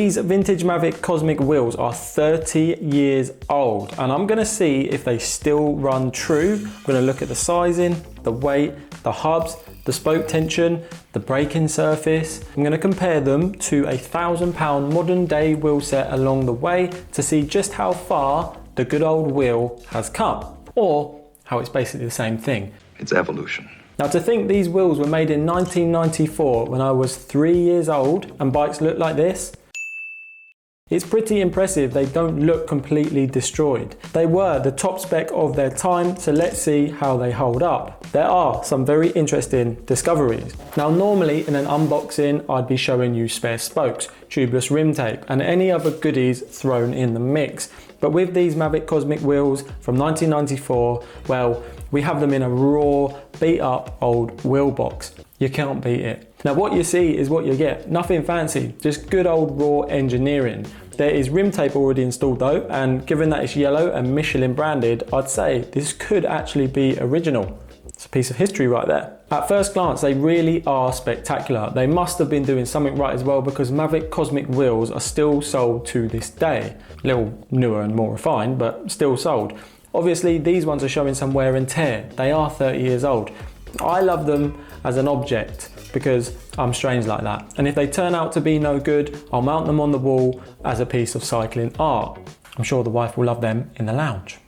these vintage Mavic Cosmic wheels are 30 years old, and I'm gonna see if they still run true. I'm gonna look at the sizing, the weight, the hubs, the spoke tension, the braking surface. I'm gonna compare them to a £1,000 modern day wheel set along the way to see just how far the good old wheel has come, or how it's basically the same thing. It's evolution. Now, to think these wheels were made in 1994 when I was 3 years old and bikes look like this, it's pretty impressive. They don't look completely destroyed. They were the top spec of their time, so let's see how they hold up. There are some very interesting discoveries. Now, normally in an unboxing, I'd be showing you spare spokes, tubeless rim tape, and any other goodies thrown in the mix. But with these Mavic Cosmic wheels from 1994, well, we have them in a raw, beat up old wheel box. You can't beat it. Now, what you see is what you get. Nothing fancy, just good old raw engineering. There is rim tape already installed though, and given that it's yellow and Michelin branded, I'd say this could actually be original. It's a piece of history right there. At first glance, they really are spectacular. They must have been doing something right as well, because Mavic Cosmic wheels are still sold to this day. A little newer and more refined, but still sold. Obviously, these ones are showing some wear and tear. They are 30 years old. I love them as an object because I'm strange like that. And if they turn out to be no good, I'll mount them on the wall as a piece of cycling art. I'm sure the wife will love them in the lounge.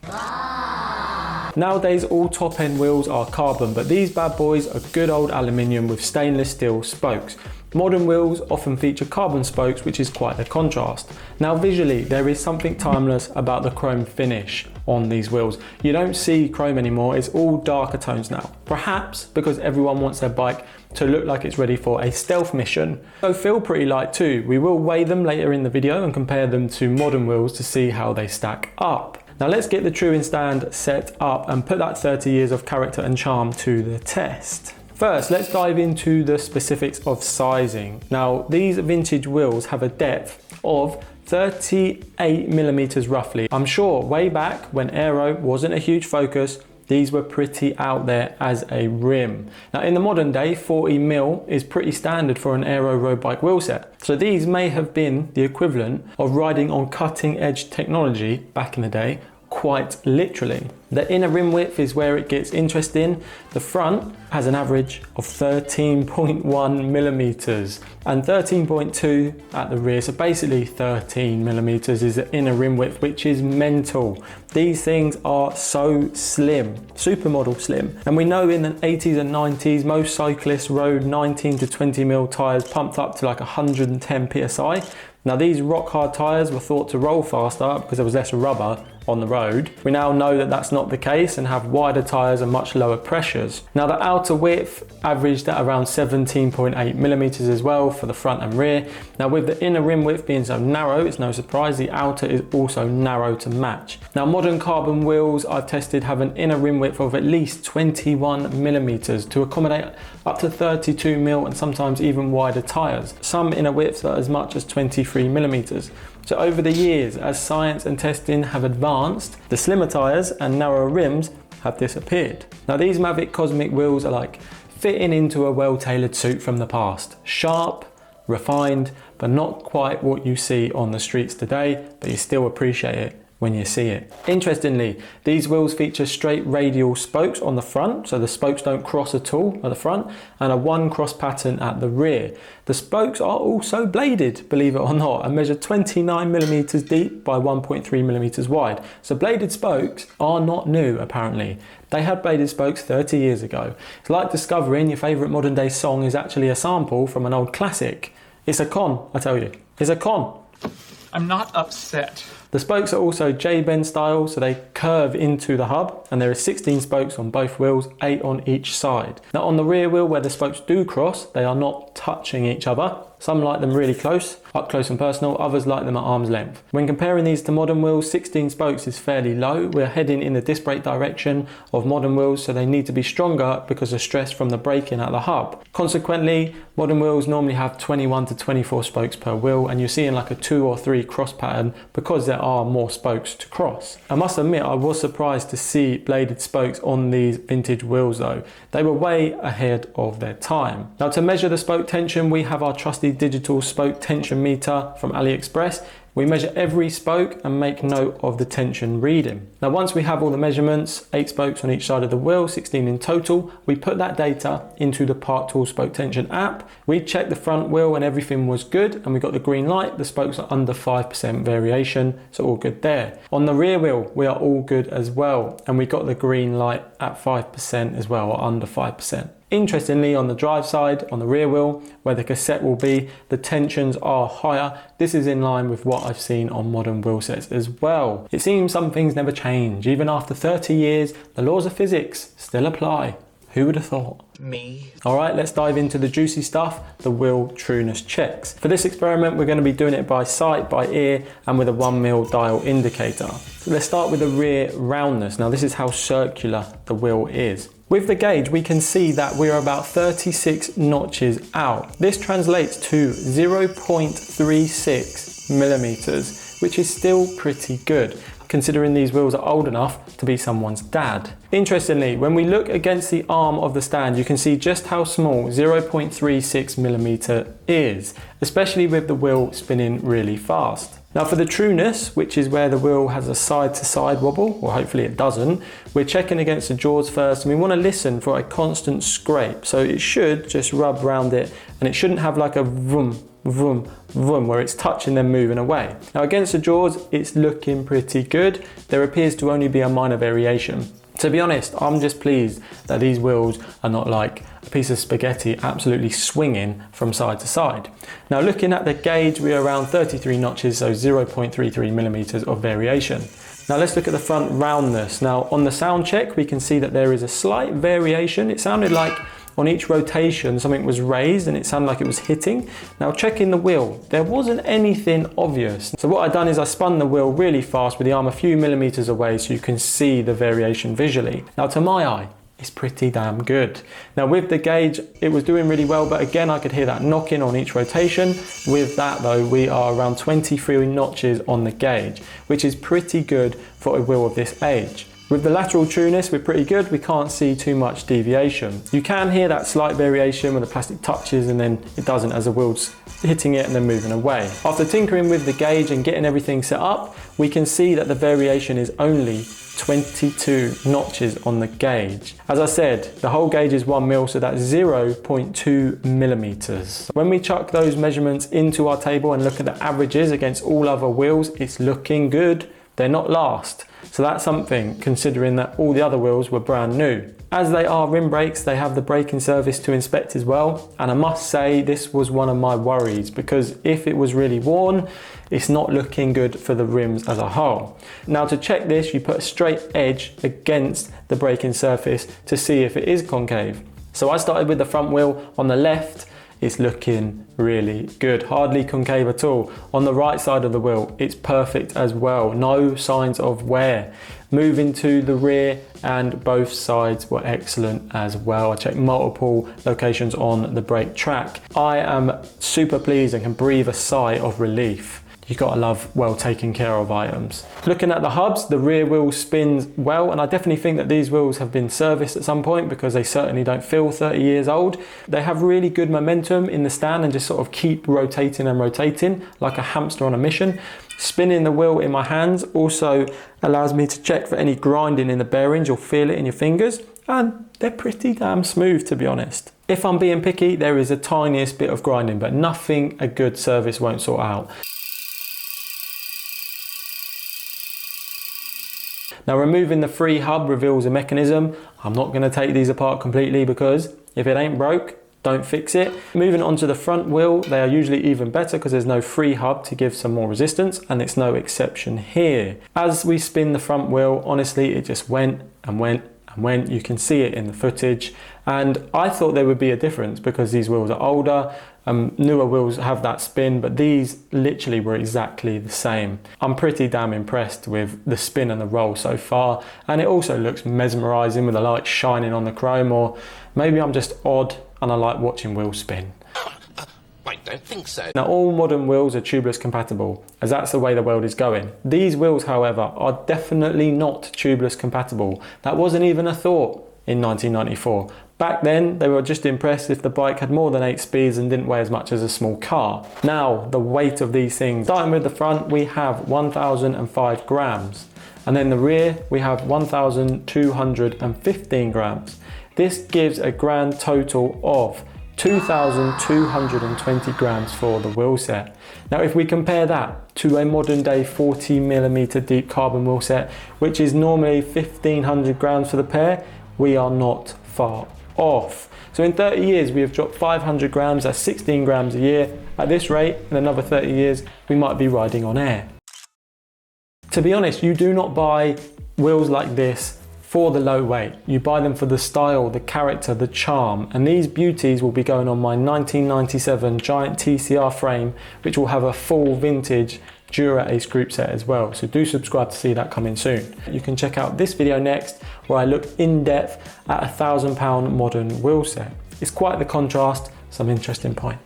Nowadays, all top end wheels are carbon, but these bad boys are good old aluminium with stainless steel spokes. Modern wheels often feature carbon spokes, which is quite a contrast. Now, visually, there is something timeless about the chrome finish on these wheels. You don't see chrome anymore, it's all darker tones now. Perhaps because everyone wants their bike to look like it's ready for a stealth mission. So feel pretty light too. We will weigh them later in the video and compare them to modern wheels to see how they stack up. Now let's get the True stand set up and put that 30 years of character and charm to the test. First, let's dive into the specifics of sizing. Now, these vintage wheels have a depth of 38 millimeters roughly. I'm sure way back when aero wasn't a huge focus, these were pretty out there as a rim. Now, in the modern day, 40 mil is pretty standard for an aero road bike wheel set. So these may have been the equivalent of riding on cutting edge technology back in the day, quite literally. The inner rim width is where it gets interesting. The front has an average of 13.1 millimeters and 13.2 at the rear. So basically 13 millimeters is the inner rim width, which is mental. These things are so slim, supermodel slim. And we know in the 80s and 90s, most cyclists rode 19 to 20 mil tires pumped up to like 110 PSI. Now, these rock hard tires were thought to roll faster because there was less rubber on the road. We now know that that's not the case and have wider tires and much lower pressures. Now, the outer width averaged at around 17.8 millimeters as well for the front and rear. Now, with the inner rim width being so narrow, it's no surprise the outer is also narrow to match. Now, modern carbon wheels I've tested have an inner rim width of at least 21 millimeters to accommodate up to 32 mil and sometimes even wider tires. Some inner widths are as much as 23 millimeters. So over the years, as science and testing have advanced, the slimmer tires and narrower rims have disappeared. Now, these Mavic Cosmic wheels are like fitting into a well-tailored suit from the past. Sharp, refined, but not quite what you see on the streets today, but you still appreciate it when you see it. Interestingly, these wheels feature straight radial spokes on the front, so the spokes don't cross at all at the front, and a one cross pattern at the rear. The spokes are also bladed, believe it or not, and measure 29 millimeters deep by 1.3 millimeters wide. So bladed spokes are not new, apparently. They had bladed spokes 30 years ago. It's like discovering your favorite modern day song is actually a sample from an old classic. It's a con, I tell you. It's a con. I'm not upset. The spokes are also J-bend style, so they curve into the hub, and there are 16 spokes on both wheels, 8 on each side. Now, on the rear wheel where the spokes do cross, they are not touching each other. Some like them really close, up close and personal, others like them at arm's length. When comparing these to modern wheels, 16 spokes is fairly low. We're heading in the disc brake direction of modern wheels, so they need to be stronger because of stress from the braking at the hub. Consequently, modern wheels normally have 21 to 24 spokes per wheel, and you're seeing like a 2 or 3 cross pattern because they're are more spokes to cross. I must admit, I was surprised to see bladed spokes on these vintage wheels though. They were way ahead of their time. Now to measure the spoke tension, we have our trusty digital spoke tension meter from AliExpress. We measure every spoke and make note of the tension reading. Now once we have all the measurements, 8 spokes on each side of the wheel, 16 in total, we put that data into the Park Tool Spoke Tension app. We checked the front wheel and everything was good and we got the green light. The spokes are under 5% variation, so all good there. On the rear wheel, we are all good as well, and we got the green light at 5% as well, or under 5%. Interestingly, on the drive side, on the rear wheel, where the cassette will be, the tensions are higher. This is in line with what I've seen on modern wheel sets as well. It seems some things never change. Even after 30 years, the laws of physics still apply. Who would have thought? Me. All right, let's dive into the juicy stuff, the wheel trueness checks. For this experiment, we're going to be doing it by sight, by ear, and with a 1mm dial indicator. So let's start with the rear roundness. Now this is how circular the wheel is. With the gauge, we can see that we're about 36 notches out. This translates to 0.36 millimeters, which is still pretty good, considering these wheels are old enough to be someone's dad. Interestingly, when we look against the arm of the stand, you can see just how small 0.36 millimeter is, especially with the wheel spinning really fast. Now for the trueness, which is where the wheel has a side-to-side wobble, or hopefully it doesn't, we're checking against the jaws first, and we want to listen for a constant scrape. So it should just rub around it, and it shouldn't have like a vroom, vroom, vroom, where it's touching then moving away. Now against the jaws, it's looking pretty good. There appears to only be a minor variation. To be honest, I'm just pleased that these wheels are not like a piece of spaghetti absolutely swinging from side to side. Now looking at the gauge, we're around 33 notches, so 0.33 millimeters of variation. Now let's look at the front roundness. Now on the sound check, we can see that there is a slight variation. It sounded like on each rotation something was raised and it sounded like it was hitting. Now checking the wheel, there wasn't anything obvious. So what I've done is I spun the wheel really fast with the arm a few millimeters away so you can see the variation visually. Now to my eye, it's pretty damn good. Now with the gauge, it was doing really well, but again, I could hear that knocking on each rotation. With that though, we are around 23 notches on the gauge, which is pretty good for a wheel of this age. With the lateral trueness, we're pretty good. We can't see too much deviation. You can hear that slight variation when the plastic touches and then it doesn't as the wheel's hitting it and then moving away. After tinkering with the gauge and getting everything set up, we can see that the variation is only 22 notches on the gauge. As I said, the whole gauge is 1mm, so that's 0.2 millimeters. When we chuck those measurements into our table and look at the averages against all other wheels, it's looking good. They're not last. So that's something, considering that all the other wheels were brand new. As they are rim brakes, they have the braking service to inspect as well. And I must say, this was one of my worries, because if it was really worn, it's not looking good for the rims as a whole. Now to check this, you put a straight edge against the braking surface to see if it is concave. So I started with the front wheel on the left. It's looking really good, hardly concave at all. On the right side of the wheel, it's perfect as well, no signs of wear. Moving to the rear, and both sides were excellent as well. I checked multiple locations on the brake track. I am super pleased and can breathe a sigh of relief. You gotta love well taken care of items. Looking at the hubs, the rear wheel spins well, and I definitely think that these wheels have been serviced at some point because they certainly don't feel 30 years old. They have really good momentum in the stand and just sort of keep rotating and rotating like a hamster on a mission. Spinning the wheel in my hands also allows me to check for any grinding in the bearings. You'll feel it in your fingers, and they're pretty damn smooth, to be honest. If I'm being picky, there is a tiniest bit of grinding, but nothing a good service won't sort out. Now removing the free hub reveals a mechanism. I'm not going to take these apart completely because if it ain't broke, don't fix it. Moving on to the front wheel, they are usually even better because there's no free hub to give some more resistance, and it's no exception here. As we spin the front wheel, honestly, it just went and went and went. You can see it in the footage, and I thought there would be a difference because these wheels are older. Newer wheels have that spin, but these literally were exactly the same. I'm pretty damn impressed with the spin and the roll so far, and it also looks mesmerizing with the light shining on the chrome, or maybe I'm just odd and I like watching wheels spin. I don't think so. Now all modern wheels are tubeless compatible, as that's the way the world is going. These wheels, however, are definitely not tubeless compatible. That wasn't even a thought in 1994. Back then, they were just impressed if the bike had more than 8 speeds and didn't weigh as much as a small car. Now, the weight of these things. Starting with the front, we have 1,005 grams. And then the rear, we have 1,215 grams. This gives a grand total of 2,220 grams for the wheel set. Now, if we compare that to a modern day 40mm deep carbon wheel set, which is normally 1,500 grams for the pair, we are not far off. So in 30 years, we have dropped 500 grams, that's 16 grams a year. At this rate, in another 30 years, we might be riding on air. To be honest, you do not buy wheels like this for the low weight. You buy them for the style, the character, the charm, and these beauties will be going on my 1997 giant TCR frame, which will have a full vintage Dura Ace group set as well. So do subscribe to see that coming soon. You can check out this video next, where I look in depth at a £1,000 modern wheel set. It's quite the contrast, some interesting points.